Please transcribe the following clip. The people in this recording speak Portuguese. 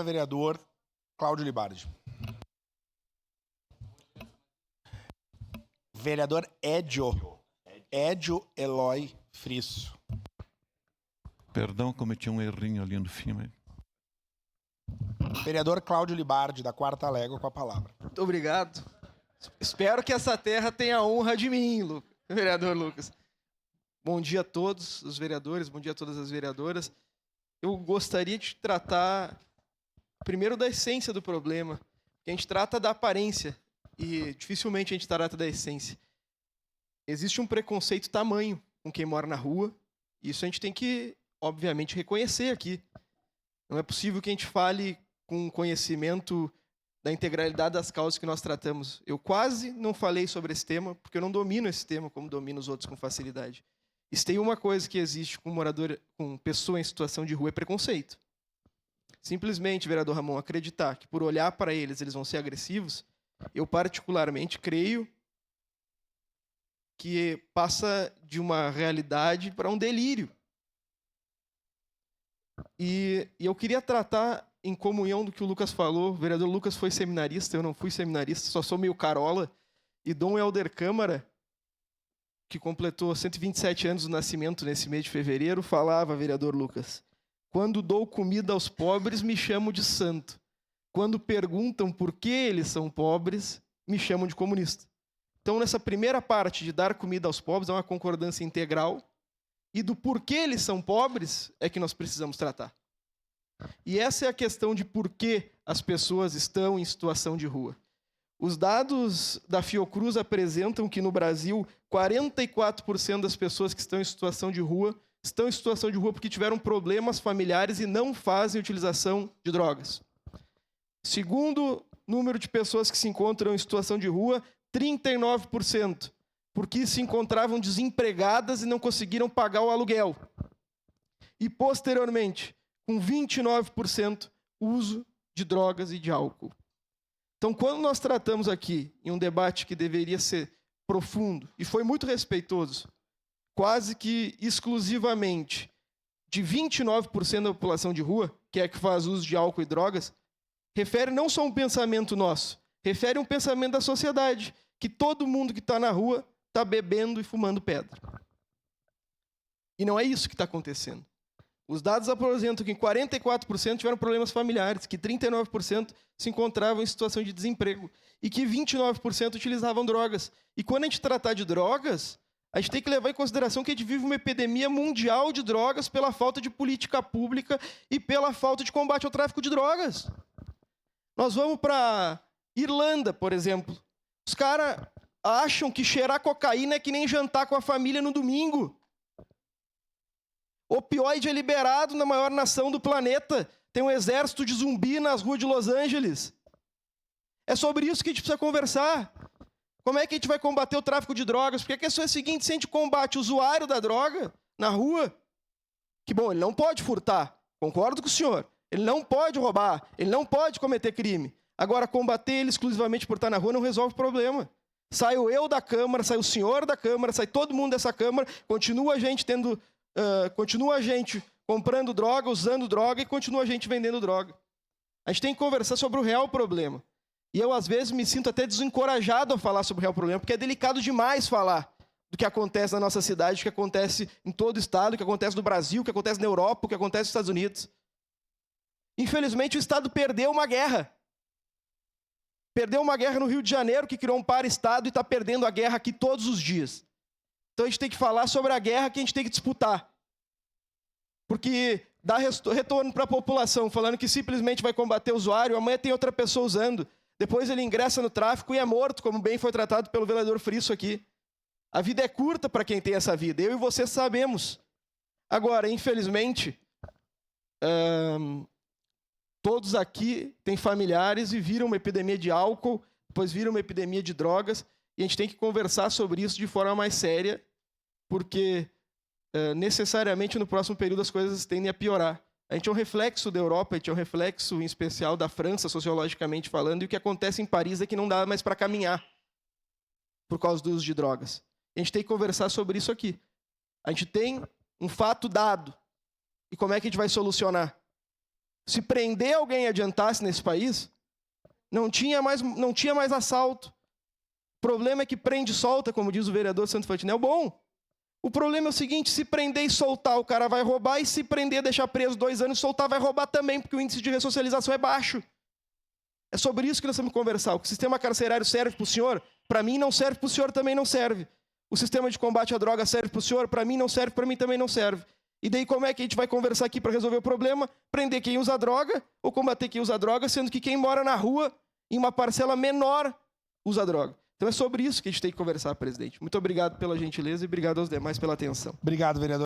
Vereador Cláudio Libardi. Vereador Edio Eloy Frisso. Perdão, cometi um errinho ali no fim. Mas... Vereador Cláudio Libardi, da Quarta Légua, com a palavra. Muito obrigado. Espero que essa terra tenha honra de mim, vereador Lucas. Bom dia a todos os vereadores, bom dia a todas as vereadoras. Eu gostaria de tratar primeiro da essência do problema. A gente trata da aparência e dificilmente a gente trata da essência. Existe um preconceito tamanho com quem mora na rua. E isso a gente tem que, obviamente, reconhecer aqui. Não é possível que a gente fale com conhecimento da integralidade das causas que nós tratamos. Eu quase não falei sobre esse tema, porque eu não domino esse tema como domino os outros com facilidade. E se tem uma coisa que existe com pessoa em situação de rua é preconceito. Simplesmente, vereador Ramon, acreditar que por olhar para eles vão ser agressivos, eu particularmente creio que passa de uma realidade para um delírio. E eu queria tratar em comunhão do que o Lucas falou. O vereador Lucas foi seminarista, eu não fui seminarista, só sou meio carola. E Dom Helder Câmara, que completou 127 anos do nascimento nesse mês de fevereiro, falava, vereador Lucas, quando dou comida aos pobres, me chamo de santo. Quando perguntam por que eles são pobres, me chamam de comunista. Então, nessa primeira parte de dar comida aos pobres, há uma concordância integral. E do porquê eles são pobres é que nós precisamos tratar. E essa é a questão de por que as pessoas estão em situação de rua. Os dados da Fiocruz apresentam que no Brasil, 44% das pessoas que estão em situação de rua porque tiveram problemas familiares e não fazem utilização de drogas. Segundo número de pessoas que se encontram em situação de rua, 39%, porque se encontravam desempregadas e não conseguiram pagar o aluguel. E, posteriormente, com 29%, uso de drogas e de álcool. Então, quando nós tratamos aqui em um debate que deveria ser profundo, e foi muito respeitoso, quase que exclusivamente de 29% da população de rua, que é que faz uso de álcool e drogas, refere não só um pensamento nosso, refere um pensamento da sociedade, que todo mundo que está na rua está bebendo e fumando pedra. E não é isso que está acontecendo. Os dados apresentam que 44% tiveram problemas familiares, que 39% se encontravam em situação de desemprego e que 29% utilizavam drogas. E quando a gente tratar de drogas, a gente tem que levar em consideração que a gente vive uma epidemia mundial de drogas pela falta de política pública e pela falta de combate ao tráfico de drogas. Nós vamos para Irlanda, por exemplo. Os caras acham que cheirar cocaína é que nem jantar com a família no domingo. Opioide é liberado na maior nação do planeta. Tem um exército de zumbi nas ruas de Los Angeles. É sobre isso que a gente precisa conversar. Como é que a gente vai combater o tráfico de drogas? Porque a questão é a seguinte, se a gente combate o usuário da droga na rua, que bom, ele não pode furtar, concordo com o senhor. Ele não pode roubar, ele não pode cometer crime. Agora, combater ele exclusivamente por estar na rua não resolve o problema. Saio eu da Câmara, sai o senhor da Câmara, sai todo mundo dessa Câmara, continua a gente comprando droga, usando droga e continua a gente vendendo droga. A gente tem que conversar sobre o real problema. E eu, às vezes, me sinto até desencorajado a falar sobre o real problema, porque é delicado demais falar do que acontece na nossa cidade, o que acontece em todo o estado, o que acontece no Brasil, o que acontece na Europa, o que acontece nos Estados Unidos. Infelizmente, o Estado perdeu uma guerra. Perdeu uma guerra no Rio de Janeiro, que criou um para-estado e está perdendo a guerra aqui todos os dias. Então a gente tem que falar sobre a guerra que a gente tem que disputar. Porque dá retorno para a população, falando que simplesmente vai combater o usuário, amanhã tem outra pessoa usando, depois ele ingressa no tráfico e é morto, como bem foi tratado pelo vereador Frisso aqui. A vida é curta para quem tem essa vida, eu e você sabemos. Agora, infelizmente, todos aqui têm familiares e viram uma epidemia de álcool, depois viram uma epidemia de drogas, e a gente tem que conversar sobre isso de forma mais séria, porque necessariamente no próximo período as coisas tendem a piorar. A gente é um reflexo da Europa, a gente é um reflexo, em especial, da França, sociologicamente falando, e o que acontece em Paris é que não dá mais para caminhar por causa do uso de drogas. A gente tem que conversar sobre isso aqui. A gente tem um fato dado. E como é que a gente vai solucionar? se prender alguém e adiantasse nesse país, não tinha mais assalto. O problema é que prende e solta, como diz o vereador Santo Fantinel, bom. O problema é o seguinte, se prender e soltar, o cara vai roubar, e se prender, deixar preso 2 anos e soltar, vai roubar também, porque o índice de ressocialização é baixo. É sobre isso que nós temos que conversar. O sistema carcerário serve para o senhor? Para mim não serve, para o senhor também não serve. O sistema de combate à droga serve para o senhor? Para mim não serve, para mim também não serve. E daí como é que a gente vai conversar aqui para resolver o problema? Prender quem usa droga ou combater quem usa droga, sendo que quem mora na rua, em uma parcela menor, usa droga. Então é sobre isso que a gente tem que conversar, presidente. Muito obrigado pela gentileza e obrigado aos demais pela atenção. Obrigado, vereador.